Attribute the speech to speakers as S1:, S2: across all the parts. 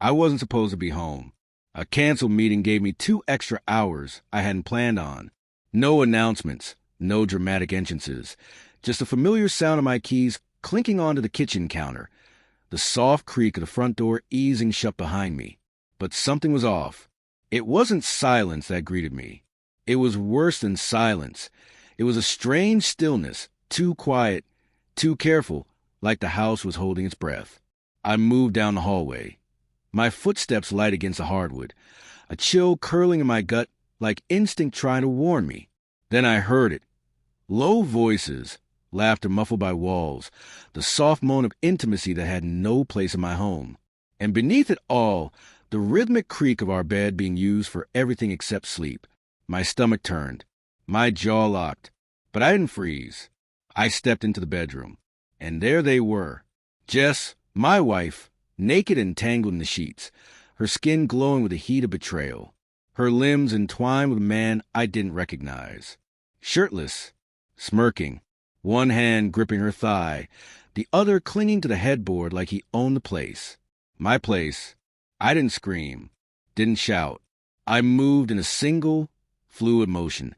S1: I wasn't supposed to be home. A canceled meeting gave me 2 extra hours I hadn't planned on. No announcements, no dramatic entrances, just the familiar sound of my keys clinking onto the kitchen counter, the soft creak of the front door easing shut behind me. But something was off. It wasn't silence that greeted me. It was worse than silence. It was a strange stillness, too quiet, too careful, like the house was holding its breath. I moved down the hallway. My footsteps light against the hardwood, a chill curling in my gut like instinct trying to warn me. Then I heard it. Low voices, laughter muffled by walls, the soft moan of intimacy that had no place in my home. And beneath it all, the rhythmic creak of our bed being used for everything except sleep. My stomach turned. My jaw locked. But I didn't freeze. I stepped into the bedroom. And there they were. Jess, my wife, naked and tangled in the sheets, her skin glowing with the heat of betrayal, her limbs entwined with a man I didn't recognize. Shirtless, smirking, one hand gripping her thigh, the other clinging to the headboard like he owned the place. My place. I didn't scream, didn't shout. I moved in a single, fluid motion,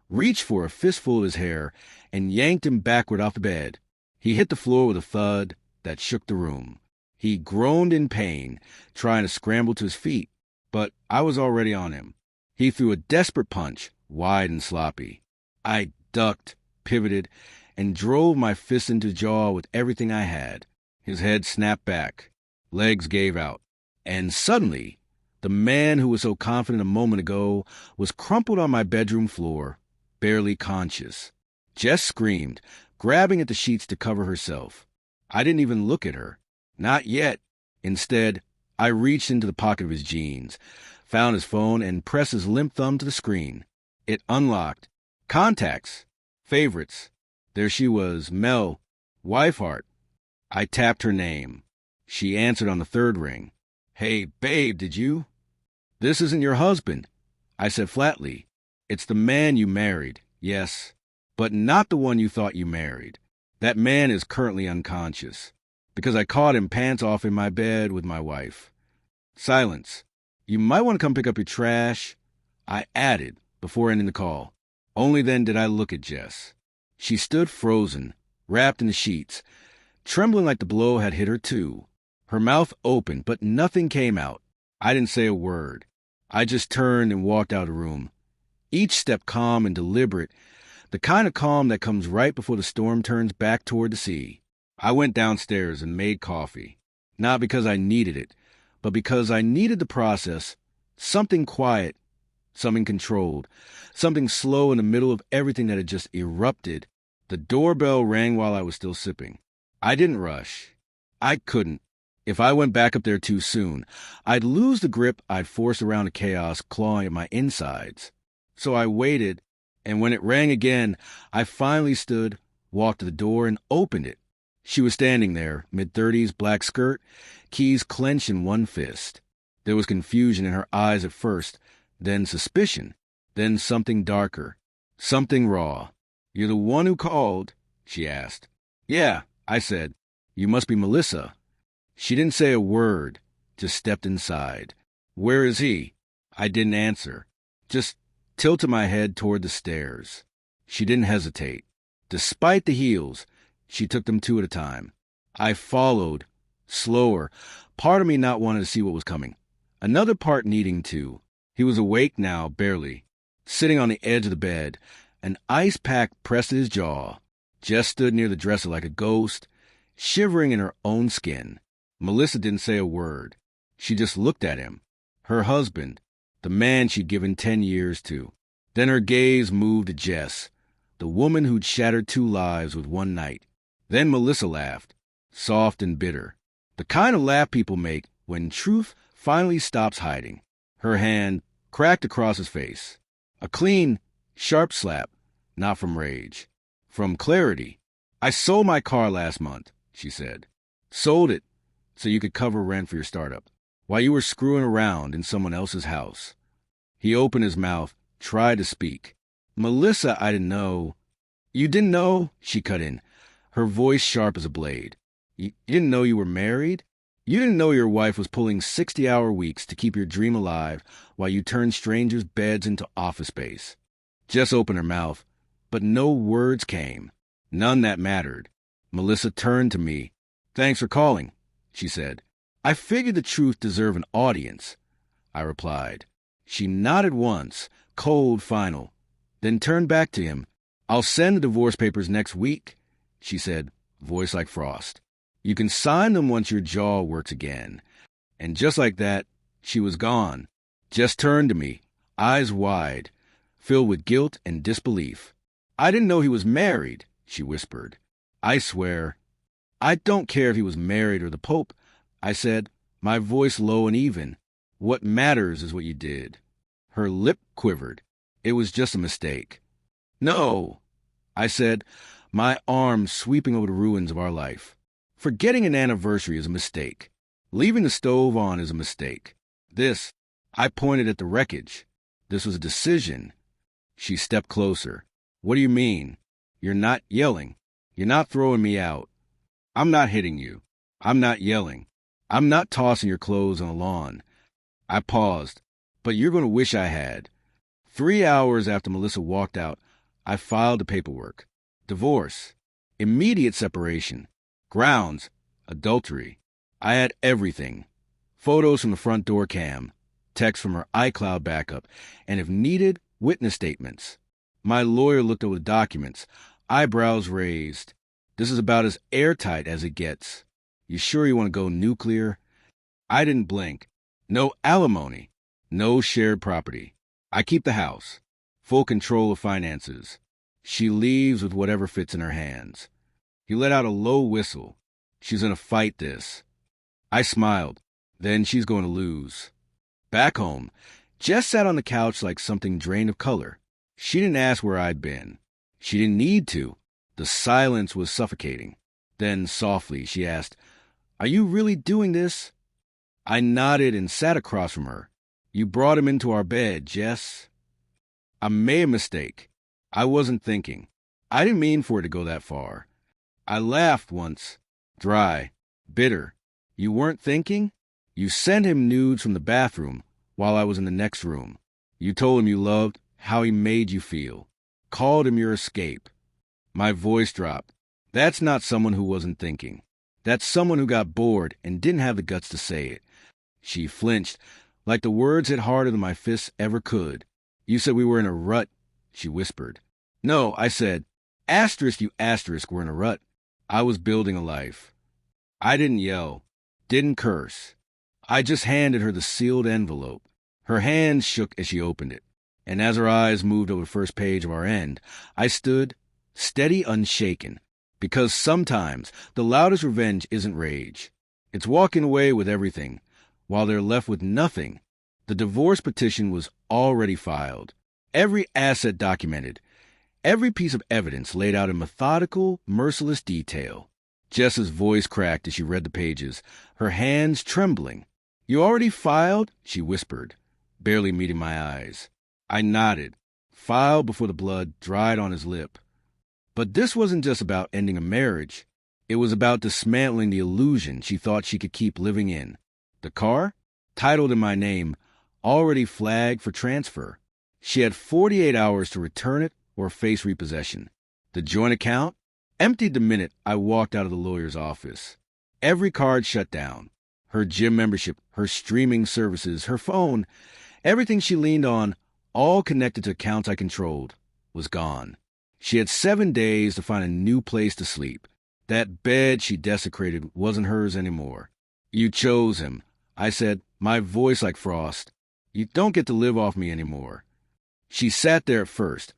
S1: reached for a fistful of his hair, and yanked him backward off the bed. He hit the floor with a thud that shook the room. He groaned in pain, trying to scramble to his feet, but I was already on him. He threw a desperate punch, wide and sloppy. I ducked, pivoted, and drove my fist into his jaw with everything I had. His head snapped back. Legs gave out. And suddenly, the man who was so confident a moment ago was crumpled on my bedroom floor, barely conscious. Jess screamed, grabbing at the sheets to cover herself. I didn't even look at her. Not yet. Instead, I reached into the pocket of his jeans, found his phone, and pressed his limp thumb to the screen. It unlocked. Contacts. Favorites. There she was, Mel, Wifeheart. I tapped her name. She answered on the third ring. "Hey, babe, did you?" "This isn't your husband," I said flatly. "It's the man you married, yes, but not the one you thought you married. That man is currently unconscious, because I caught him pants off in my bed with my wife." Silence. "You might want to come pick up your trash," I added before ending the call. Only then did I look at Jess. She stood frozen, wrapped in the sheets, trembling like the blow had hit her too. Her mouth open, but nothing came out. I didn't say a word. I just turned and walked out of the room. Each step calm and deliberate, the kind of calm that comes right before the storm turns back toward the sea. I went downstairs and made coffee, not because I needed it, but because I needed the process, something quiet, something controlled, something slow in the middle of everything that had just erupted. The doorbell rang while I was still sipping. I didn't rush. I couldn't. If I went back up there too soon, I'd lose the grip I'd forced around the chaos clawing at my insides. So I waited, and when it rang again, I finally stood, walked to the door, and opened it. She was standing there, mid-30s, black skirt, keys clenched in one fist. There was confusion in her eyes at first, then suspicion, then something darker, something raw. "You're the one who called?" she asked. "Yeah," I said. "You must be Melissa." She didn't say a word, just stepped inside. "Where is he?" I didn't answer, just tilted my head toward the stairs. She didn't hesitate. Despite the heels, she took them two at a time. I followed, slower, part of me not wanting to see what was coming, another part needing to. He was awake now, barely, sitting on the edge of the bed, an ice pack pressed to his jaw. Jess stood near the dresser like a ghost, shivering in her own skin. Melissa didn't say a word. She just looked at him. Her husband, the man she'd given 10 years to. Then her gaze moved to Jess, the woman who'd shattered 2 lives with one night. Then Melissa laughed, soft and bitter. The kind of laugh people make when truth finally stops hiding. Her hand cracked across his face. A clean, sharp slap, not from rage. From clarity. "I sold my car last month," she said. "Sold it so you could cover rent for your startup, while you were screwing around in someone else's house." He opened his mouth, tried to speak. "Melissa, I didn't know." "You didn't know?" she cut in, her voice sharp as a blade. You didn't know you were married?" You didn't know your wife was pulling 60-hour weeks to keep your dream alive while you turned strangers' beds into office space. Jess opened her mouth, but no words came. None that mattered. Melissa turned to me. "Thanks for calling," she said. "I figured the truth deserved an audience," I replied. She nodded once, cold final, then turned back to him. "I'll send the divorce papers next week," she said, voice like frost. "You can sign them once your jaw works again." And just like that, she was gone. Jess turned to me, eyes wide, filled with guilt and disbelief. "I didn't know he was married," she whispered. "I swear." "I don't care if he was married or the Pope," I said, my voice low and even. "What matters is what you did." Her lip quivered. "It was just a mistake." "No," I said, my arms sweeping over the ruins of our life. "Forgetting an anniversary is a mistake. Leaving the stove on is a mistake. This," I pointed at the wreckage, "this was a decision." She stepped closer. "What do you mean? You're not yelling. You're not throwing me out. I'm not hitting you. I'm not yelling. I'm not tossing your clothes on the lawn." I paused. "But you're going to wish I had." 3 hours after Melissa walked out, I filed the paperwork. Divorce. Immediate separation. Grounds. Adultery. I had everything. Photos from the front door cam. Text from her iCloud backup. And if needed, witness statements. My lawyer looked over the documents. Eyebrows raised. "This is about as airtight as it gets. You sure you want to go nuclear?" I didn't blink. "No alimony. No shared property. I keep the house. Full control of finances. She leaves with whatever fits in her hands." He let out a low whistle. "She's going to fight this." I smiled. "Then she's going to lose." Back home, Jess sat on the couch like something drained of color. She didn't ask where I'd been. She didn't need to. The silence was suffocating. Then, softly, she asked, "Are you really doing this?" I nodded and sat across from her. "You brought him into our bed, Jess." I made a mistake. I wasn't thinking. I didn't mean for it to go that far. I laughed once. Dry. Bitter. "You weren't thinking? You sent him nudes from the bathroom while I was in the next room. You told him you loved how he made you feel. Called him your escape." My voice dropped. That's not someone who wasn't thinking. That's someone who got bored and didn't have the guts to say it. She flinched, like the words hit harder than my fists ever could. "You said we were in a rut," she whispered. "No," I said. "Asterisk, you asterisk, we're in a rut. I was building a life." I didn't yell, didn't curse. I just handed her the sealed envelope. Her hands shook as she opened it, and as her eyes moved over the first page of our end, I stood, steady, unshaken, because sometimes the loudest revenge isn't rage. It's walking away with everything, while they're left with nothing. The divorce petition was already filed, every asset documented, every piece of evidence laid out in methodical, merciless detail. Jess's voice cracked as she read the pages, her hands trembling. "You already filed?" she whispered, barely meeting my eyes. I nodded, filed before the blood dried on his lip. But this wasn't just about ending a marriage. It was about dismantling the illusion she thought she could keep living in. The car, titled in my name, already flagged for transfer. She had 48 hours to return it or face repossession. The joint account, emptied the minute I walked out of the lawyer's office. Every card shut down. Her gym membership, her streaming services, her phone, everything she leaned on, all connected to accounts I controlled, was gone. She had 7 days to find a new place to sleep. That bed she desecrated wasn't hers anymore. "You chose him," I said, my voice like frost. "You don't get to live off me anymore." She sat there at first,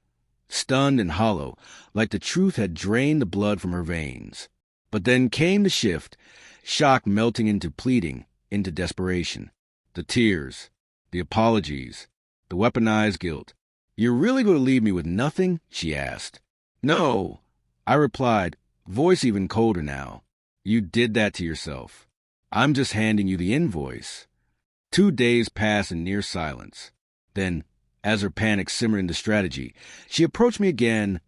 S1: stunned and hollow, like the truth had drained the blood from her veins. But then came the shift, shock melting into pleading, into desperation. The tears, the apologies, the weaponized guilt. "You're really going to leave me with nothing?" she asked. "No," I replied, voice even colder now. "You did that to yourself. I'm just handing you the invoice." 2 days passed in near silence. Then, as her panic simmered into strategy, she approached me again,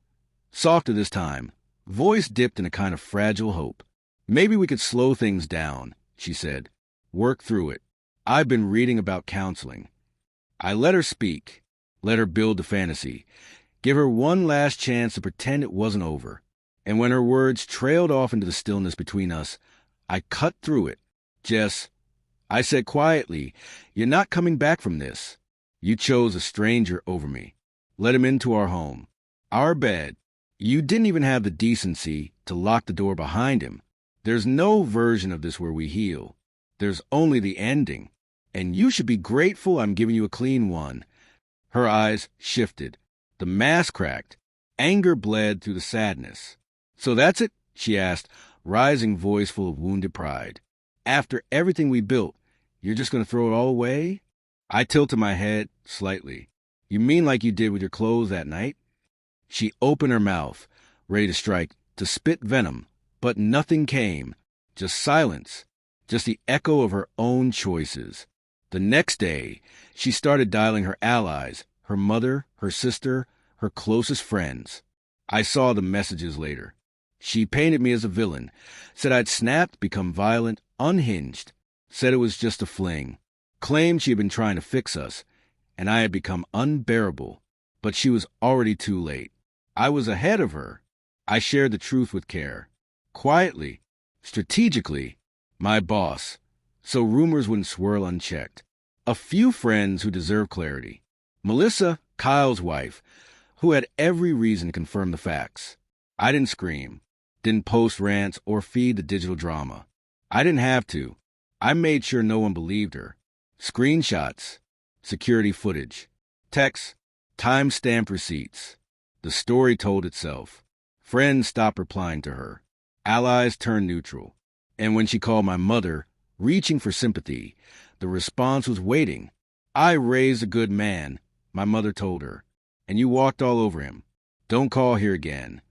S1: softer this time, voice dipped in a kind of fragile hope. "Maybe we could slow things down. she said. Work through it. I've been reading about counseling. I let her speak, let her build the fantasy, give her one last chance to pretend it wasn't over. And when her words trailed off into the stillness between us, I cut through it. Jess, I said quietly, you're not coming back from this. You chose a stranger over me. Let him into our home, our bed. You didn't even have the decency to lock the door behind him. There's no version of this where we heal. There's only the ending. And you should be grateful I'm giving you a clean one. Her eyes shifted. The mask cracked. Anger bled through the sadness. So that's it? She asked, rising voice full of wounded pride. After everything we built, you're just going to throw it all away? I tilted my head slightly. You mean like you did with your clothes that night? She opened her mouth, ready to strike, to spit venom, but nothing came. Just silence. Just the echo of her own choices. The next day, she started dialing her allies, her mother, her sister, her closest friends. I saw the messages later. She painted me as a villain, said I'd snapped, become violent, unhinged, said it was just a fling, claimed she had been trying to fix us, and I had become unbearable. But she was already too late. I was ahead of her. I shared the truth with care. Quietly, strategically, my boss, so rumors wouldn't swirl unchecked. A few friends who deserve clarity. Melissa, Kyle's wife, who had every reason to confirm the facts. I didn't scream, didn't post rants or feed the digital drama. I didn't have to. I made sure no one believed her. Screenshots, security footage, texts, time-stamped receipts. The story told itself. Friends stopped replying to her. Allies turned neutral. And when she called my mother, reaching for sympathy, the response was waiting. I raised a good man, my mother told her, and you walked all over him. Don't call here again.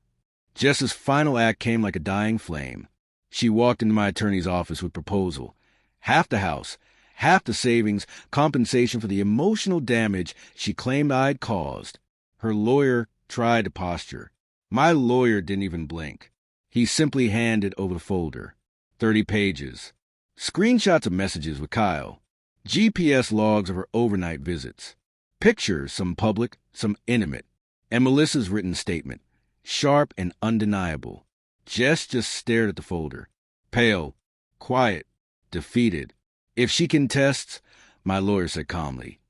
S1: Jess's final act came like a dying flame. She walked into my attorney's office with proposal. Half the house, half the savings, compensation for the emotional damage she claimed I'd caused. Her lawyer tried to posture. My lawyer didn't even blink. He simply handed over the folder. 30 pages. Screenshots of messages with Kyle. GPS logs of her overnight visits. Pictures, some public, some intimate. And Melissa's written statement. Sharp and undeniable. Jess just stared at the folder. Pale, quiet, defeated. If she contests, my lawyer said calmly,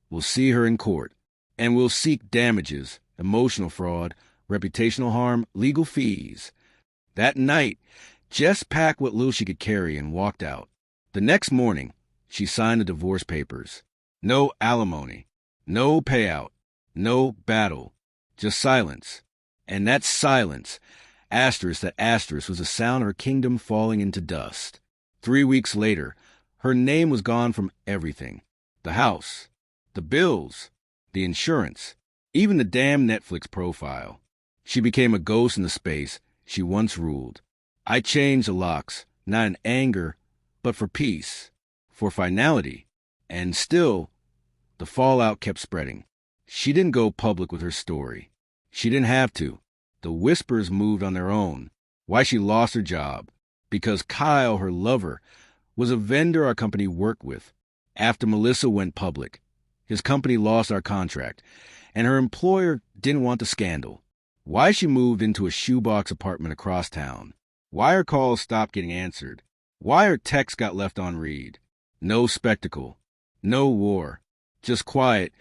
S1: we'll see her in court, and we'll seek damages, emotional fraud, reputational harm, legal fees. That night, Jess packed what little she could carry and walked out. The next morning, she signed the divorce papers. No alimony, no payout, no battle, just silence. And that silence, asterisk that asterisk, was the sound of her kingdom falling into dust. 3 weeks later, her name was gone from everything. The house, the bills, the insurance, even the damn Netflix profile. She became a ghost in the space she once ruled. I changed the locks, not in anger, but for peace, for finality. And still, the fallout kept spreading. She didn't go public with her story. She didn't have to. The whispers moved on their own. Why she lost her job. Because Kyle, her lover, was a vendor our company worked with. After Melissa went public, his company lost our contract, and her employer didn't want the scandal. Why she moved into a shoebox apartment across town. Why her calls stopped getting answered. Why her texts got left on read. No spectacle. No war. Just quiet,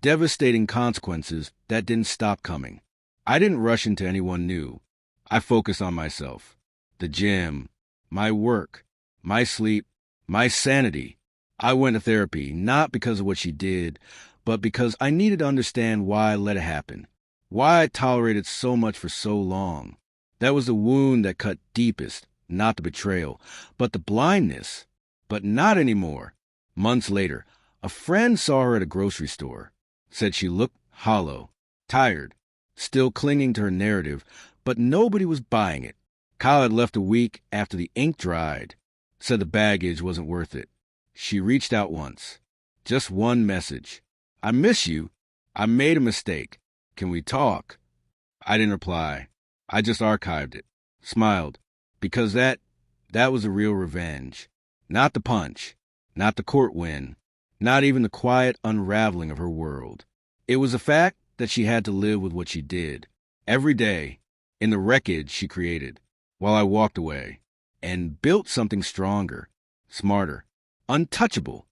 S1: devastating consequences that didn't stop coming. I didn't rush into anyone new. I focused on myself. The gym, my work, my sleep, my sanity. I went to therapy, not because of what she did, but because I needed to understand why I let it happen. Why I tolerated so much for so long. That was the wound that cut deepest, not the betrayal, but the blindness. But not anymore. Months later, a friend saw her at a grocery store. Said she looked hollow, tired, still clinging to her narrative, but nobody was buying it. Kyle had left a week after the ink dried. Said the baggage wasn't worth it. She reached out once. Just one message. I miss you. I made a mistake. Can we talk? I didn't reply. I just archived it. Smiled. Because that was a real revenge. Not the punch, not the court win, not even the quiet unraveling of her world. It was a fact that she had to live with what she did, every day, in the wreckage she created, while I walked away, and built something stronger, smarter, untouchable,